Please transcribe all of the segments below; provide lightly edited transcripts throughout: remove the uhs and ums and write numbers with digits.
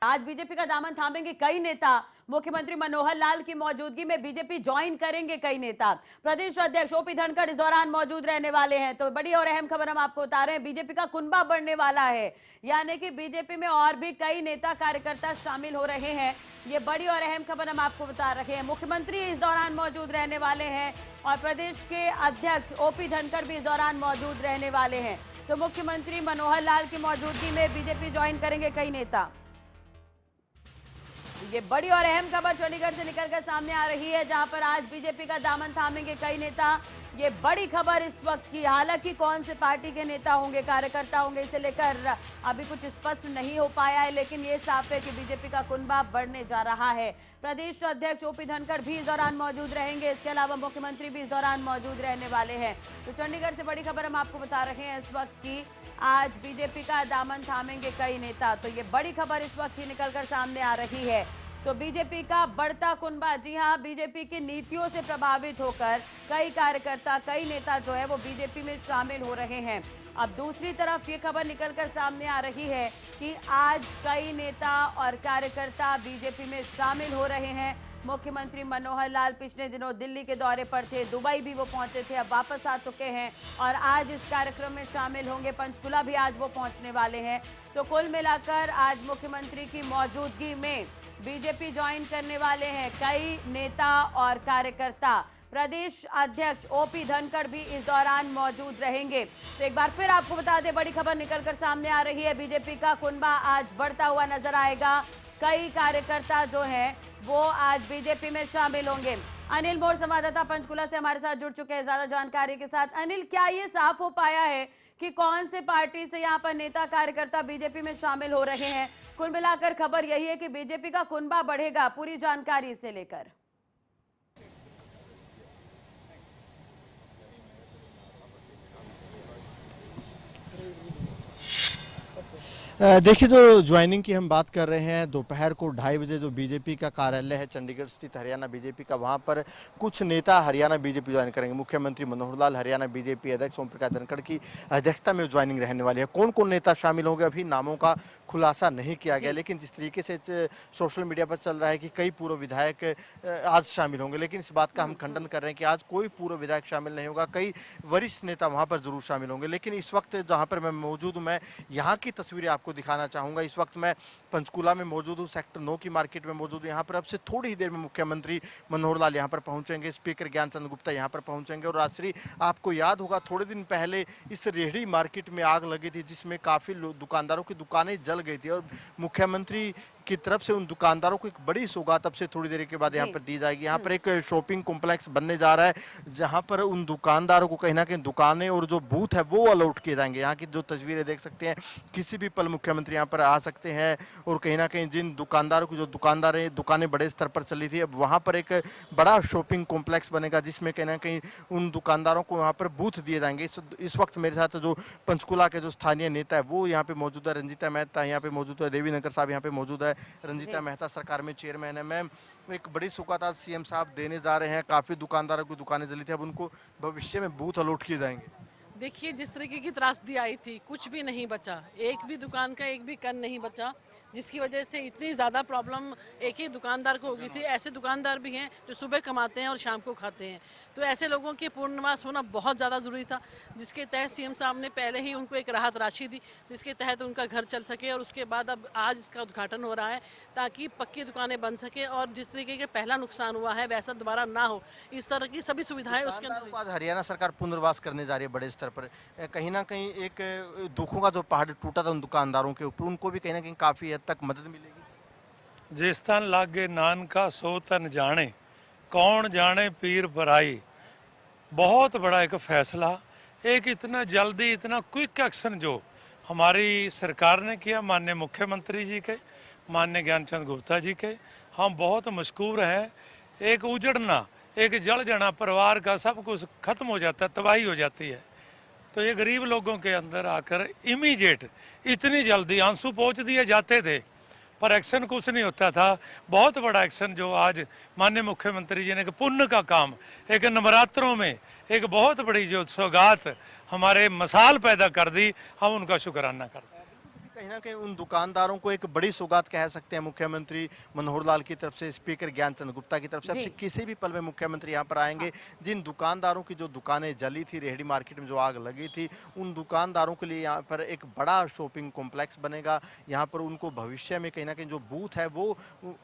आज बीजेपी का दामन थामेंगे कई नेता। मुख्यमंत्री मनोहर लाल की मौजूदगी में बीजेपी ज्वाइन करेंगे कई नेता। प्रदेश अध्यक्ष ओपी धनखड़ इस दौरान मौजूद रहने वाले हैं। तो बड़ी और अहम खबर हम आपको बता रहे हैं, बीजेपी का कुनबा बढ़ने वाला है, यानी कि बीजेपी में और भी कई नेता कार्यकर्ता शामिल हो रहे हैं। ये बड़ी और अहम खबर हम आपको बता रहे हैं। मुख्यमंत्री इस दौरान मौजूद रहने वाले हैं और प्रदेश के अध्यक्ष ओपी धनखड़ भी इस दौरान मौजूद रहने वाले हैं। तो मुख्यमंत्री मनोहर लाल की मौजूदगी में बीजेपी ज्वाइन करेंगे कई नेता। ये बड़ी और अहम खबर चंडीगढ़ से निकलकर सामने आ रही है, जहां पर आज बीजेपी का दामन थामेंगे कई नेता। ये बड़ी खबर इस वक्त की, हालांकि कौन से पार्टी के नेता होंगे, कार्यकर्ता होंगे, इसे लेकर अभी कुछ स्पष्ट नहीं हो पाया है, लेकिन ये साफ है कि बीजेपी का कुनबा बढ़ने जा रहा है। प्रदेश अध्यक्ष ओपी धनखड़ भी इस दौरान मौजूद रहेंगे, इसके अलावा मुख्यमंत्री भी इस दौरान मौजूद रहने वाले हैं। तो चंडीगढ़ से बड़ी खबर हम आपको बता रहे हैं इस वक्त की, आज बीजेपी का दामन थामेंगे कई नेता। तो ये बड़ी खबर इस वक्त ही निकलकर सामने आ रही है। तो बीजेपी का बढ़ता कुनबा, जी हां, बीजेपी की नीतियों से प्रभावित होकर कई कार्यकर्ता, कई नेता जो है वो बीजेपी में शामिल हो रहे हैं। अब दूसरी तरफ ये खबर निकलकर सामने आ रही है कि आज कई नेता और कार्यकर्ता बीजेपी में शामिल हो रहे हैं। मुख्यमंत्री मनोहर लाल पिछले दिनों दिल्ली के दौरे पर थे, दुबई भी वो पहुंचे थे, अब वापस आ चुके हैं और आज इस कार्यक्रम में शामिल होंगे। पंचकुला भी आज वो पहुंचने वाले हैं। तो कुल मिलाकर आज मुख्यमंत्री की मौजूदगी में बीजेपी ज्वाइन करने वाले हैं कई नेता और कार्यकर्ता। प्रदेश अध्यक्ष ओपी धनखड़ भी इस दौरान मौजूद रहेंगे। तो एक बार फिर आपको बता दें, बड़ी खबर निकलकर सामने आ रही है, बीजेपी का कुनबा आज बढ़ता हुआ नजर आएगा। कई कार्यकर्ता जो हैं वो आज बीजेपी में शामिल होंगे। अनिल मोर संवाददाता पंचकुला से हमारे साथ जुड़ चुके हैं ज्यादा जानकारी के साथ। अनिल, क्या ये साफ हो पाया है कि कौन से पार्टी से यहाँ पर नेता कार्यकर्ता बीजेपी में शामिल हो रहे हैं? कुल मिलाकर खबर यही है कि बीजेपी का कुनबा बढ़ेगा, पूरी जानकारी इसे लेकर। देखिए, जो ज्वाइनिंग की हम बात कर रहे हैं, दोपहर को 2:30 बजे जो बीजेपी का कार्यालय है चंडीगढ़ स्थित हरियाणा बीजेपी का, वहां पर कुछ नेता हरियाणा बीजेपी ज्वाइन करेंगे। मुख्यमंत्री मनोहर लाल, हरियाणा बीजेपी अध्यक्ष ओम प्रकाश धनखड़ की अध्यक्षता में ज्वाइनिंग रहने वाली है। कौन कौन नेता शामिल होंगे अभी नामों का खुलासा नहीं किया गया, लेकिन जिस तरीके से सोशल मीडिया पर चल रहा है कि कई पूर्व विधायक आज शामिल होंगे, लेकिन इस बात का हम खंडन कर रहे हैं कि आज कोई पूर्व विधायक शामिल नहीं होगा। कई वरिष्ठ नेता वहां पर जरूर शामिल होंगे, लेकिन इस वक्त जहां पर मैं मौजूद हूं, मैं यहाँ की तस्वीरें आपको दिखाना चाहूंगा। इस वक्त मैं पंचकुला में मौजूद हूँ, सेक्टर 9 की मार्केट में मौजूद हूँ। यहाँ पर अब से थोड़ी ही देर में मुख्यमंत्री मनोहर लाल यहाँ पर पहुंचेंगे, स्पीकर ज्ञानचंद गुप्ता यहाँ पर पहुंचेंगे। और राजश्री, आपको याद होगा थोड़े दिन पहले इस रेहड़ी मार्केट में आग लगी थी, जिसमें काफी दुकानदारों की दुकानें जल गई थी और मुख्यमंत्री की तरफ से उन दुकानदारों को एक बड़ी सौगात अब से थोड़ी देर के बाद यहाँ पर दी जाएगी। यहाँ पर एक शॉपिंग कॉम्प्लेक्स बनने जा रहा है, जहाँ पर उन दुकानदारों को कहीं ना कहीं दुकानें और जो बूथ है वो अलॉट किए जाएंगे। यहाँ की जो तस्वीरें देख सकते हैं, किसी भी पल मुख्यमंत्री यहाँ पर आ सकते हैं और कहीं ना कहीं जिन दुकानदारों की जो दुकानें बड़े स्तर पर चली थी, अब वहाँ पर एक बड़ा शॉपिंग कॉम्प्लेक्स बनेगा, जिसमें कहीं ना कहीं उन दुकानदारों को यहाँ पर बूथ दिए जाएंगे। इस वक्त मेरे साथ जो पंचकुला के जो स्थानीय नेता है वो यहाँ पे मौजूद है, रंजीता मेहता यहाँ पे मौजूद है, देवी नगर साहब यहाँ पे मौजूद है। रंजीता मेहता सरकार में चेयरमैन है। मैम, एक बड़ी सौगात आज सीएम साहब देने जा रहे हैं, काफी दुकानदारों की दुकानें जली थी, अब उनको भविष्य में बूथ अलॉट किए जाएंगे। देखिए, जिस तरीके की त्रासदी आई थी, कुछ भी नहीं बचा, एक भी दुकान का एक भी कन नहीं बचा, जिसकी वजह से इतनी ज़्यादा प्रॉब्लम एक ही दुकानदार को हो गई थी। ऐसे दुकानदार भी हैं जो सुबह कमाते हैं और शाम को खाते हैं, तो ऐसे लोगों के पुनर्वास होना बहुत ज़्यादा ज़रूरी था, जिसके तहत सीएम साहब ने पहले ही उनको एक राहत राशि दी, जिसके तहत उनका घर चल सके। और उसके बाद अब आज इसका उद्घाटन हो रहा है ताकि पक्की दुकानें बन सके और जिस तरीके के पहला नुकसान हुआ है वैसा दोबारा ना हो, इस तरह की सभी सुविधाएं उसके अंदर। आज हरियाणा सरकार पुनर्वास करने जा रही है बड़े स्तर पर, कहीं ना कहीं एक दुखों का जो पहाड़ टूटा था उन दुकानदारों के ऊपर, उनको भी कहीं ना कहीं काफी हद तक मदद मिलेगी। जिस तन लागे नानका सो तन जाने, कौन जाने पीर बराई। बहुत बड़ा एक फैसला, एक इतना जल्दी, इतना क्विक एक्शन जो हमारी सरकार ने किया, माननीय मुख्यमंत्री जी के, माननीय ज्ञानचंद गुप्ता जी के, हम बहुत मशकूर हैं। एक उजड़ना, एक जल जाना परिवार का, सब कुछ खत्म हो जाता है, तबाही हो जाती है, तो ये गरीब लोगों के अंदर आकर इमीडिएट इतनी जल्दी आंसू पोंछ दिए जाते थे पर एक्शन कुछ नहीं होता था। बहुत बड़ा एक्शन जो आज माननीय मुख्यमंत्री जी ने एक पुण्य का काम, एक नवरात्रों में एक बहुत बड़ी जो सौगात हमारे मिसाल पैदा कर दी, हम उनका शुक्राना करते हैं। कहीं ना कहीं उन दुकानदारों को एक बड़ी सौगात कह सकते हैं मुख्यमंत्री मनोहर लाल की तरफ से, स्पीकर ज्ञानचंद गुप्ता की तरफ से। अब से किसी भी पल में मुख्यमंत्री यहाँ पर आएंगे। जिन दुकानदारों की जो दुकानें जली थी, रेहड़ी मार्केट में जो आग लगी थी, उन दुकानदारों के लिए यहाँ पर एक बड़ा शॉपिंग कॉम्प्लेक्स बनेगा। यहाँ पर उनको भविष्य में कहीं ना कहीं जो बूथ है वो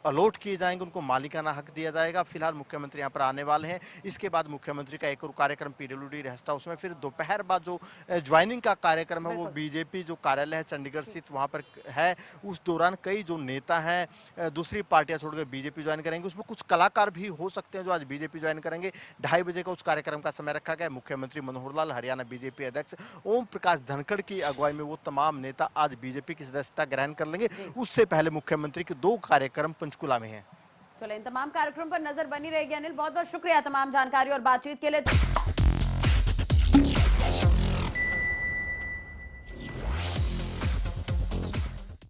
अलॉट किए जाएंगे, उनको मालिकाना हक दिया जाएगा। फिलहाल मुख्यमंत्री यहाँ पर आने वाले हैं। इसके बाद मुख्यमंत्री का एक और कार्यक्रम पीडब्ल्यूडी रेस्ट हाउस में, फिर दोपहर बाद जो ज्वाइनिंग का कार्यक्रम है वो बीजेपी जो कार्यालय है चंडीगढ़ स्थित वहाँ पर है। उस दौरान कई जो नेता हैं दूसरी पार्टियां छोड़कर बीजेपी ज्वाइन करेंगे। उसमें कुछ कलाकार भी हो सकते हैं जो आज बीजेपी ज्वाइन करेंगे। 2:30 बजे का उस कार्यक्रम का समय रखा गया। मुख्यमंत्री मनोहर लाल, हरियाणा बीजेपी अध्यक्ष ओम प्रकाश धनखड़ की अगुवाई में वो तमाम नेता आज बीजेपी की सदस्यता ग्रहण कर लेंगे। उससे पहले मुख्यमंत्री के 2 कार्यक्रम पंचकुला में हैं। चलो इन तमाम कार्यक्रम पर नजर बनी रहेगी। अनिल, बहुत बहुत शुक्रिया तमाम जानकारी और बातचीत के लिए।